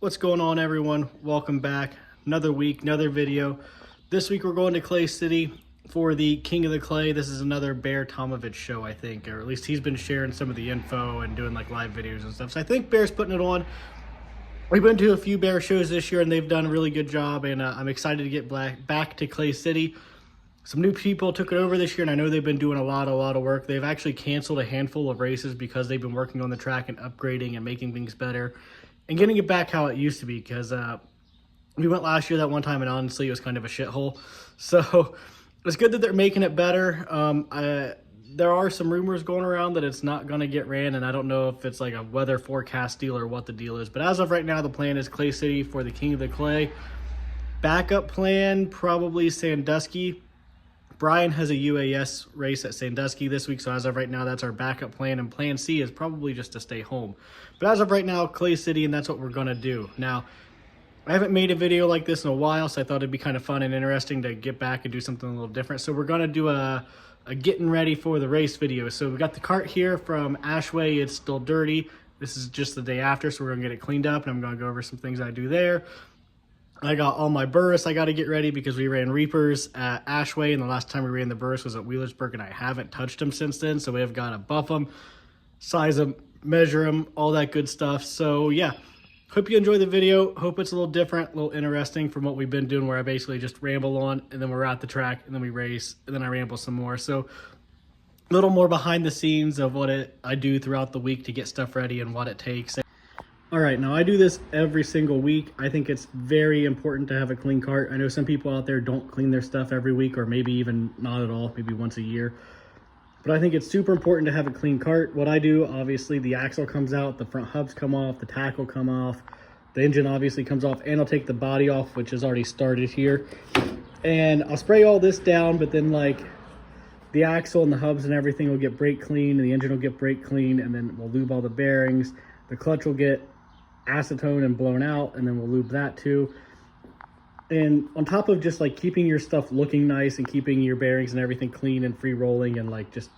What's going on, everyone? Welcome back. Another week, another video. This week we're going to Clay City for the King of the Clay. This is another Bear Tomovich show, I think, or at least he's been sharing some of the info and doing like live videos and stuff. So I think Bear's putting it on. We've been to a few Bear shows this year and they've done a really good job, and I'm excited to get back to Clay City. Some new people took it over this year, and I know they've been doing a lot of work. They've actually canceled a handful of races because they've been working on the track and upgrading and making things better and getting it back how it used to be, because we went last year that one time and honestly it was kind of a shithole. So it's good that they're making it better. There are some rumors going around that it's not going to get ran, and I don't know if it's like a weather forecast deal or what the deal is. But as of right now, the plan is Clay City for the King of the Clay. Backup plan, probably Sandusky. Brian has a UAS race at Sandusky this week, so as of right now, that's our backup plan, and plan C is probably just to stay home. But as of right now, Clay City, and that's what we're going to do. Now, I haven't made a video like this in a while, so I thought it'd be kind of fun and interesting to get back and do something a little different. So we're going to do a getting ready for the race video. So we got the cart here from Ashway. It's still dirty. This is just the day after, so we're going to get it cleaned up, and I'm going to go over some things I do there. I got all my Burris I got to get ready because we ran Reapers at Ashway, and the last time we ran the Burris was at Wheelersburg, and I haven't touched them since then. So we have got to buff them, size them, measure them, all that good stuff. So yeah, hope you enjoy the video. Hope it's a little different, a little interesting from what we've been doing, where I basically just ramble on, and then we're at the track, and then we race, and then I ramble some more. So a little more behind the scenes of what I do throughout the week to get stuff ready and what it takes. All right, now I do this every single week. I think it's very important to have a clean cart. I know some people out there don't clean their stuff every week, or maybe even not at all, maybe once a year. But I think it's super important to have a clean cart. What I do, obviously, the axle comes out, the front hubs come off, the tackle come off, the engine obviously comes off, and I'll take the body off, which has already started here. And I'll spray all this down, but then like the axle and the hubs and everything will get brake clean, and the engine will get brake clean, and then we'll lube all the bearings. The clutch will get acetone and blown out, and then we'll lube that too. And on top of just like keeping your stuff looking nice and keeping your bearings and everything clean and free rolling and like just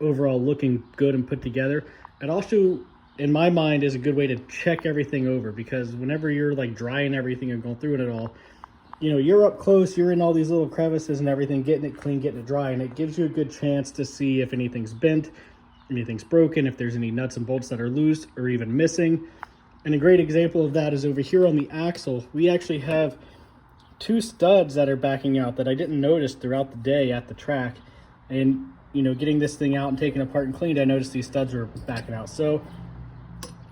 overall looking good and put together, it also, in my mind, is a good way to check everything over, because whenever you're like drying everything and going through it all, you know, you're up close, you're in all these little crevices and everything, getting it clean, getting it dry, and it gives you a good chance to see if anything's bent, anything's broken, if there's any nuts and bolts that are loose or even missing. And a great example of that is over here on the axle. We actually have two studs that are backing out that I didn't notice throughout the day at the track. And, you know, getting this thing out and taken apart and cleaned, I noticed these studs were backing out. So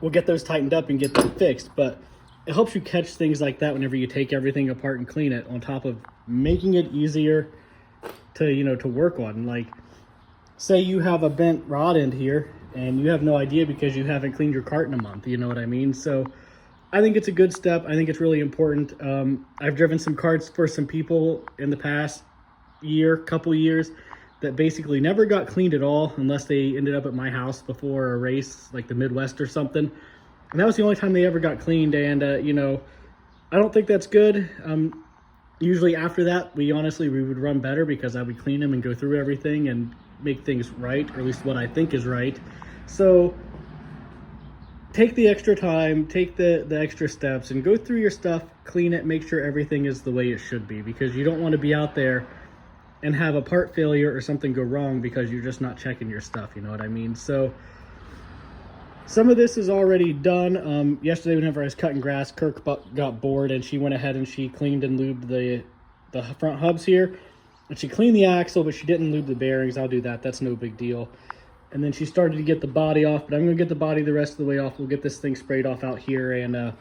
we'll get those tightened up and get them fixed. But it helps you catch things like that whenever you take everything apart and clean it, on top of making it easier to, you know, to work on. Like, say you have a bent rod end here, and you have no idea because you haven't cleaned your cart in a month, you know what I mean? So I think it's a good step. I think it's really important. I've driven some carts for some people in the past couple years, that basically never got cleaned at all, unless they ended up at my house before a race, like the Midwest or something. And that was the only time they ever got cleaned. And, you know, I don't think that's good. Usually after that, we would run better, because I would clean them and go through everything and make things right, or at least what I think is right. So take the extra time, take the extra steps, and go through your stuff, clean it, make sure everything is the way it should be, because you don't want to be out there and have a part failure or something go wrong because you're just not checking your stuff, you know what I mean? So some of this is already done. Yesterday, whenever I was cutting grass, Kirk got bored, and she went ahead and she cleaned and lubed the front hubs here. And she cleaned the axle, but she didn't lube the bearings. I'll do that. That's no big deal. And then she started to get the body off, but I'm going to get the body the rest of the way off. We'll get this thing sprayed off out here and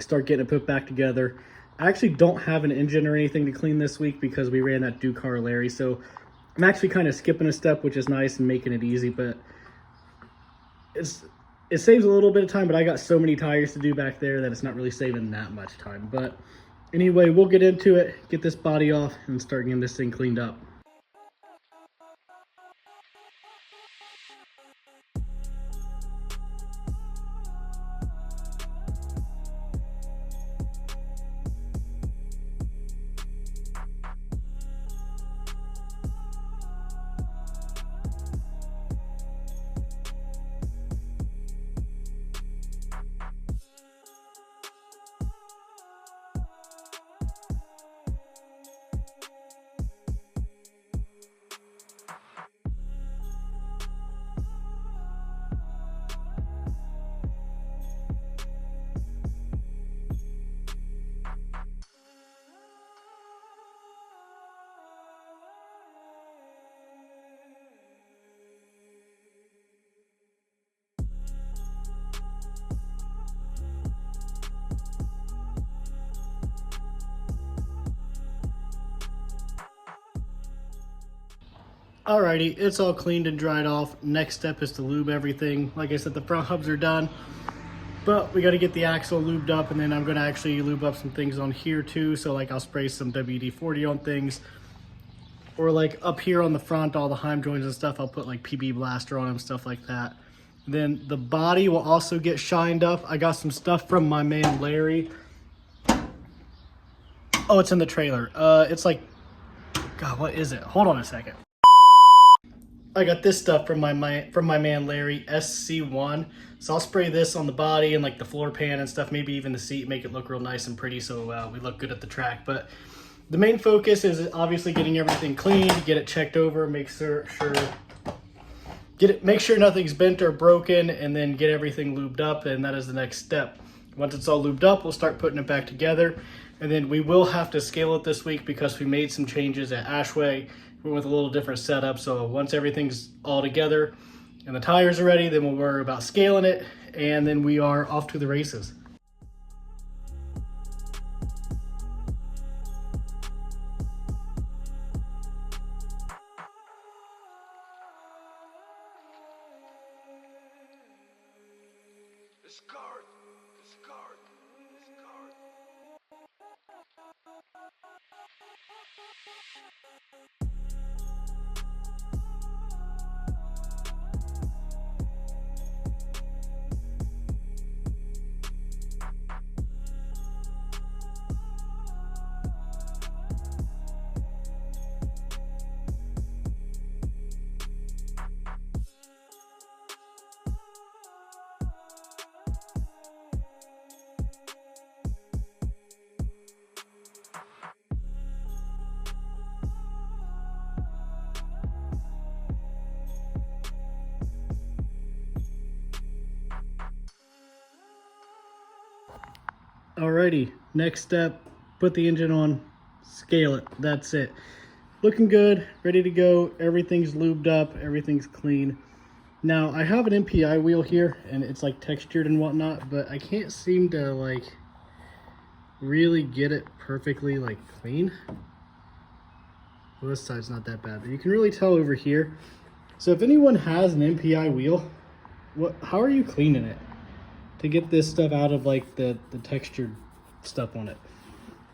start getting it put back together. I actually don't have an engine or anything to clean this week because we ran that Ducar Larry. So I'm actually kind of skipping a step, which is nice and making it easy, but it saves a little bit of time, but I got so many tires to do back there that it's not really saving that much time. But anyway, we'll get into it, get this body off, and start getting this thing cleaned up. Alrighty, it's all cleaned and dried off. Next step is to lube everything. Like I said, the front hubs are done, but we got to get the axle lubed up, and then I'm going to actually lube up some things on here too. So like I'll spray some WD-40 on things, or like up here on the front, all the Heim joints and stuff, I'll put like PB Blaster on them, stuff like that. Then the body will also get shined up. I got some stuff from my man Larry. Oh, it's in the trailer. It's like, God, what is it? Hold on a second. I got this stuff from my man Larry, SC1. So I'll spray this on the body and like the floor pan and stuff, maybe even the seat, make it look real nice and pretty so we look good at the track. But the main focus is obviously getting everything cleaned, get it checked over, make sure nothing's bent or broken, and then get everything lubed up, and that is the next step. Once it's all lubed up, we'll start putting it back together, and then we will have to scale it this week because we made some changes at Ashway. We're with a little different setup, so once everything's all together and the tires are ready, then we'll worry about scaling it, and then we are off to the races. It's Kart. It's Kart. It's Kart. Alrighty, next step, put the engine on, scale it, that's it. Looking good, ready to go, everything's lubed up, everything's clean. Now, I have an MPI wheel here, and it's like textured and whatnot, but I can't seem to like really get it perfectly like clean. Well, this side's not that bad, but you can really tell over here. So if anyone has an MPI wheel, how are you cleaning it to get this stuff out of like the textured stuff on it?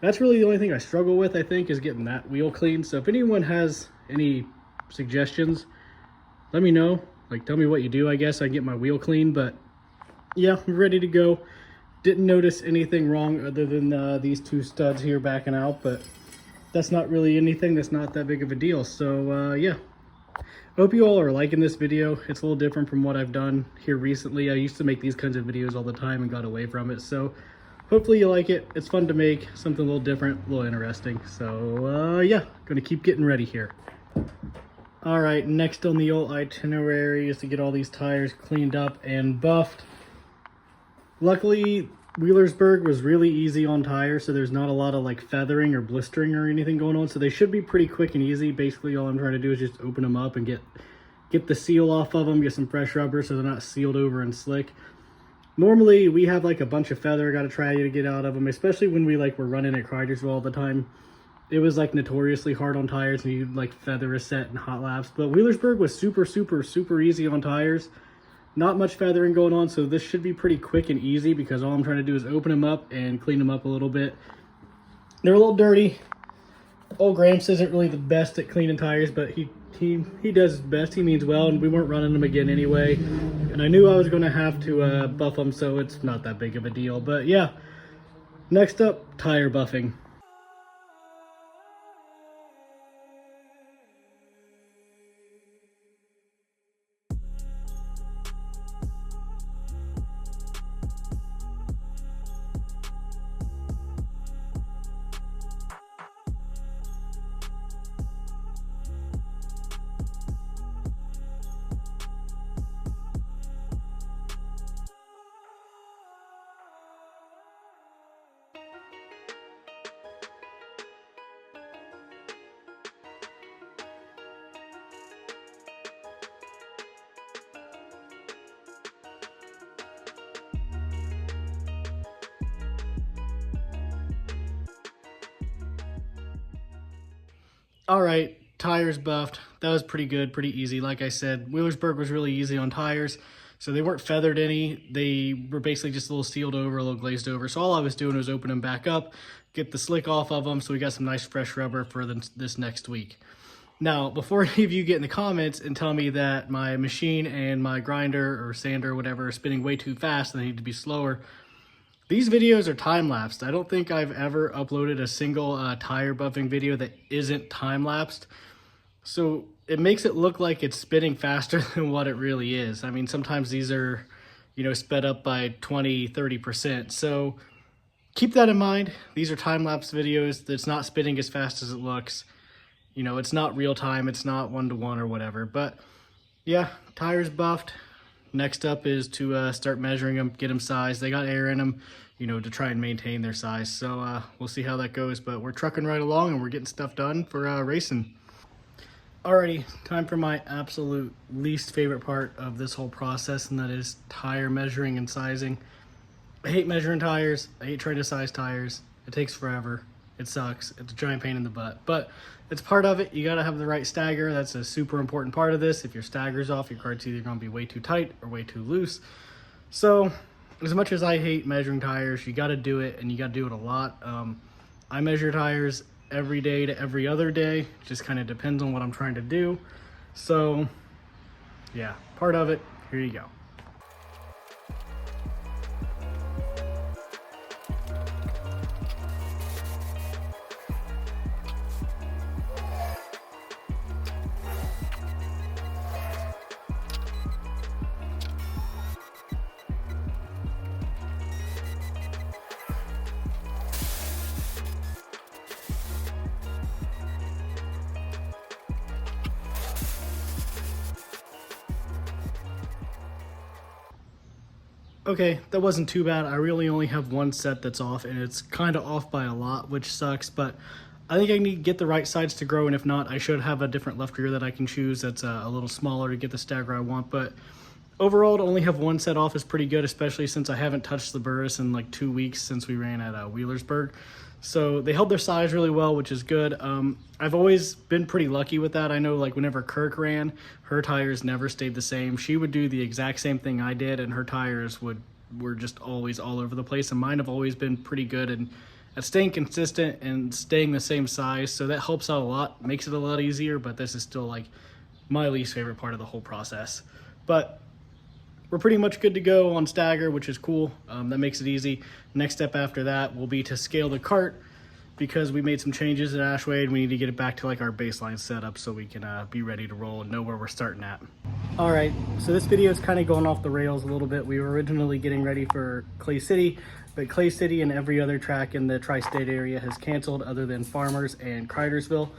That's really the only thing I struggle with, I think, is getting that wheel clean. So if anyone has any suggestions, let me know. Like, tell me what you do, I guess. I can get my wheel clean, but yeah, I'm ready to go. Didn't notice anything wrong other than these two studs here backing out, but that's not really anything that's not that big of a deal. So yeah, hope you all are liking this video. It's a little different from what I've done here recently. I used to make these kinds of videos all the time and got away from it. So hopefully you like it. It's fun to make, something a little different, a little interesting. So yeah, gonna keep getting ready here. All right, next on the old itinerary is to get all these tires cleaned up and buffed. Luckily, Wheelersburg was really easy on tires, so there's not a lot of like feathering or blistering or anything going on, so they should be pretty quick and easy. Basically, all I'm trying to do is just open them up and get the seal off of them, get some fresh rubber so they're not sealed over and slick. Normally, we have like a bunch of feather I got to try to get out of them, especially when we were running at Cartersville all the time. It was like notoriously hard on tires, and you'd like feather a set in hot laps. But Wheelersburg was super easy on tires. Not much feathering going on, so this should be pretty quick and easy because all I'm trying to do is open them up and clean them up a little bit. They're a little dirty. Old Gramps isn't really the best at cleaning tires, but he does his best. He means well, and we weren't running them again anyway. And I knew I was going to have to buff them, so it's not that big of a deal. But yeah, next up, tire buffing. All right, tires buffed, that was pretty good, pretty easy. Like I said, Wheelersburg was really easy on tires. So they weren't feathered any. They were basically just a little sealed over, a little glazed over. So all I was doing was open them back up, get the slick off of them. So we got some nice fresh rubber for this next week. Now, before any of you get in the comments and tell me that my machine and my grinder or sander or whatever are spinning way too fast and they need to be slower, these videos are time-lapsed. I don't think I've ever uploaded a single tire buffing video that isn't time-lapsed. So it makes it look like it's spinning faster than what it really is. I mean, sometimes these are, sped up by 20, 30%. So keep that in mind. These are time-lapse videos. That's not spinning as fast as it looks. It's not real time. It's not 1-to-1 or whatever. But yeah, tires buffed. Next up is to start measuring them, get them sized. They got air in them, to try and maintain their size. So we'll see how that goes. But we're trucking right along and we're getting stuff done for racing. Alrighty, time for my absolute least favorite part of this whole process, and that is tire measuring and sizing. I hate measuring tires. I hate trying to size tires. It takes forever. It sucks. It's a giant pain in the butt, but it's part of it. You got to have the right stagger. That's a super important part of this. If your stagger's off, your kart's either going to be way too tight or way too loose. So as much as I hate measuring tires, you got to do it, and you got to do it a lot. I measure tires every day to every other day. It just kind of depends on what I'm trying to do. So yeah, part of it. Here you go. Okay, that wasn't too bad. I really only have one set that's off, and it's kind of off by a lot, which sucks, but I think I need to get the right sides to grow, and if not, I should have a different left rear that I can choose that's a little smaller to get the stagger I want. But overall, to only have one set off is pretty good, especially since I haven't touched the Burris in like 2 weeks since we ran at Wheelersburg. So they held their size really well, which is good. I've always been pretty lucky with that. I know like whenever Kirk ran, her tires never stayed the same. She would do the exact same thing I did, and her tires were just always all over the place. And mine have always been pretty good and at staying consistent and staying the same size. So that helps out a lot, makes it a lot easier, but this is still like my least favorite part of the whole process. But we're pretty much good to go on stagger, which is cool. That makes it easy. Next step after that will be to scale the kart, because we made some changes at Ashway and we need to get it back to like our baseline setup so we can be ready to roll and know where we're starting at. All right, so this video is kind of going off the rails a little bit. We were originally getting ready for Clay City, but Clay City and every other track in the tri-state area has canceled other than Farmers and Cridersville.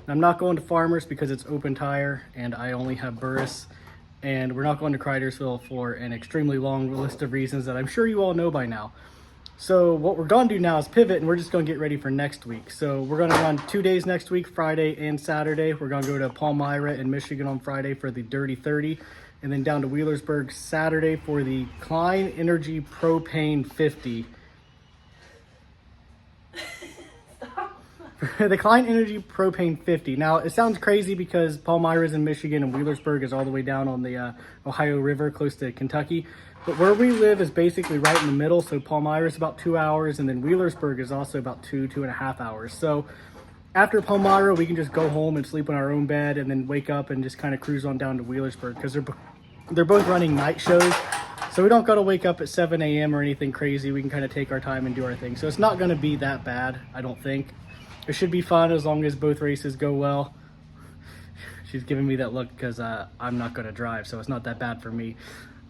I'm not going to Farmers because it's open tire and I only have Burris. And we're not going to Cridersville for an extremely long list of reasons that I'm sure you all know by now. So what we're going to do now is pivot, and we're just going to get ready for next week. So we're going to run 2 days next week, Friday and Saturday. We're going to go to Palmyra in Michigan on Friday for the Dirty 30, and then down to Wheelersburg Saturday for the Klein Energy Propane 50. The Klein Energy Propane 50. Now, it sounds crazy because Palmyra is in Michigan and Wheelersburg is all the way down on the Ohio River close to Kentucky. But where we live is basically right in the middle. So Palmyra is about 2 hours, and then Wheelersburg is also about 2.5 hours. So after Palmyra, we can just go home and sleep in our own bed and then wake up and just kind of cruise on down to Wheelersburg, because they're both running night shows. So we don't got to wake up at 7 a.m. or anything crazy. We can kind of take our time and do our thing. So it's not going to be that bad, I don't think. It should be fun as long as both races go well. She's giving me that look because I'm not going to drive, so it's not that bad for me.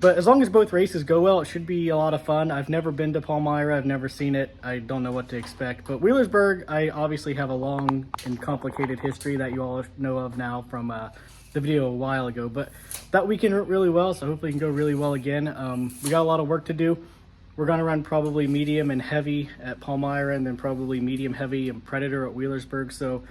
But as long as both races go well, it should be a lot of fun. I've never been to Palmyra. I've never seen it. I don't know what to expect. But Wheelersburg, I obviously have a long and complicated history that you all know of now from the video a while ago. But that weekend went really well, so hopefully it can go really well again. We got a lot of work to do. We're going to run probably medium and heavy at Palmyra, and then probably medium, heavy, and Predator at Wheelersburg. So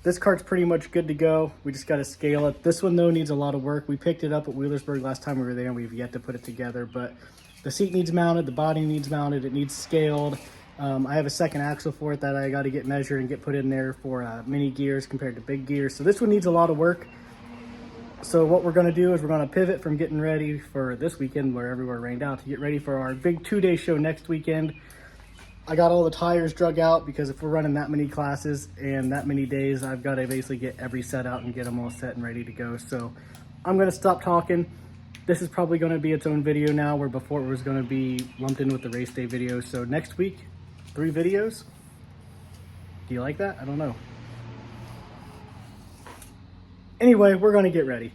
this kart's pretty much good to go. We just got to scale it. This one, though, needs a lot of work. We picked it up at Wheelersburg last time we were there, and we've yet to put it together. But the seat needs mounted, the body needs mounted, it needs scaled. I have a second axle for it that I got to get measured and get put in there for mini gears compared to big gears. So this one needs a lot of work. So what we're gonna do is we're gonna pivot from getting ready for this weekend where everywhere rained out to get ready for our big 2-day show next weekend. I got all the tires drug out because if we're running that many classes and that many days, I've got to basically get every set out and get them all set and ready to go. So I'm going to stop talking. This is probably going to be its own video now, where before it was going to be lumped in with the race day video. So next week, 3 videos. Do you like that? I don't know. Anyway, we're going to get ready.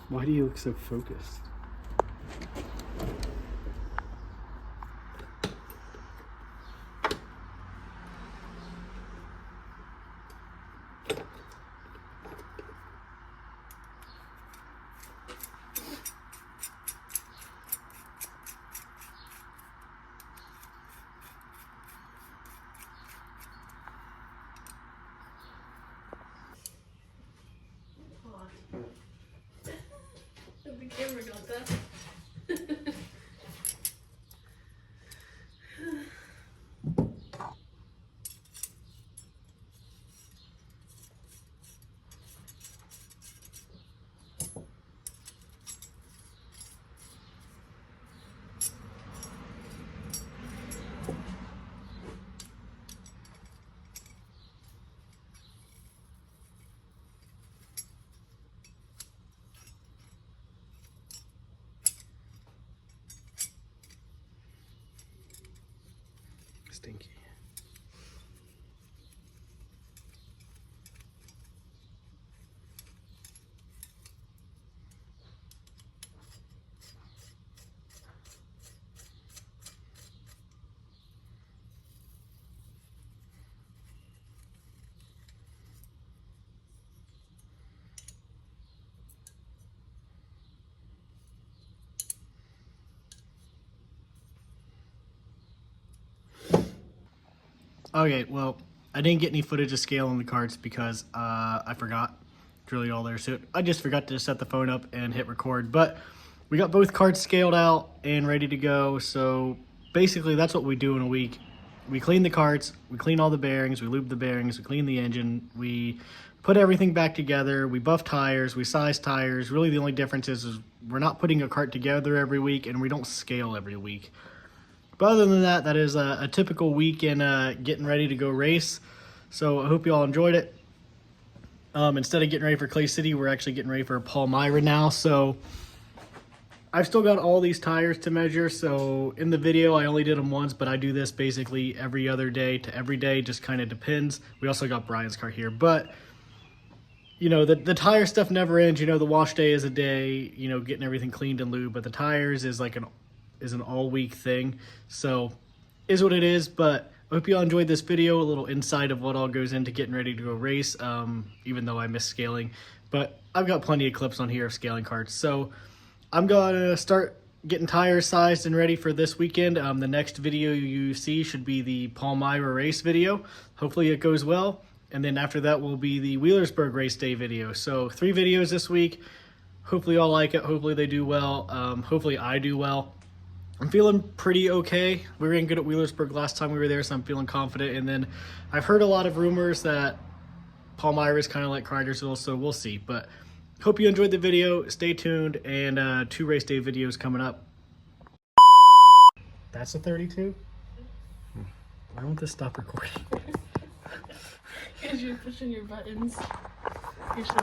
Why do you look so focused? The camera got that. Stinky. Okay, well, I didn't get any footage of scaling the carts because I forgot. It's really all there is to it. I just forgot to set the phone up and hit record. But we got both carts scaled out and ready to go. So basically that's what we do in a week. We clean the carts, we clean all the bearings, we lube the bearings, we clean the engine, we put everything back together, we buff tires, we size tires. Really the only difference is we're not putting a cart together every week and we don't scale every week. But other than that, that is a typical week in getting ready to go race. So I hope you all enjoyed it. Instead of getting ready for Clay City, we're actually getting ready for Palmyra now. So I've still got all these tires to measure. So in the video, I only did them once, but I do this basically every other day to every day. Just kind of depends. We also got Brian's car here. But, you know, the tire stuff never ends. You know, the wash day is a day, you know, getting everything cleaned and lubed. But the tires is like an all-week thing, so is what it is. But I hope you all enjoyed this video, a little insight of what all goes into getting ready to go race, even though I miss scaling. But I've got plenty of clips on here of scaling carts, so I'm gonna start getting tires sized and ready for this weekend. The next video you see should be the Palmyra race video. Hopefully it goes well, and then after that will be the Wheelersburg race day video. So 3 videos this week. Hopefully you all like it, hopefully they do well, hopefully I do well. I'm feeling pretty okay. We were getting good at Wheelersburg last time we were there, so I'm feeling confident. And then I've heard a lot of rumors that Palmyra is kind of like Cridersville, so we'll see. But hope you enjoyed the video. Stay tuned, and 2 race day videos coming up. That's a 32? Why won't this stop recording? Because you're pushing your buttons. You're so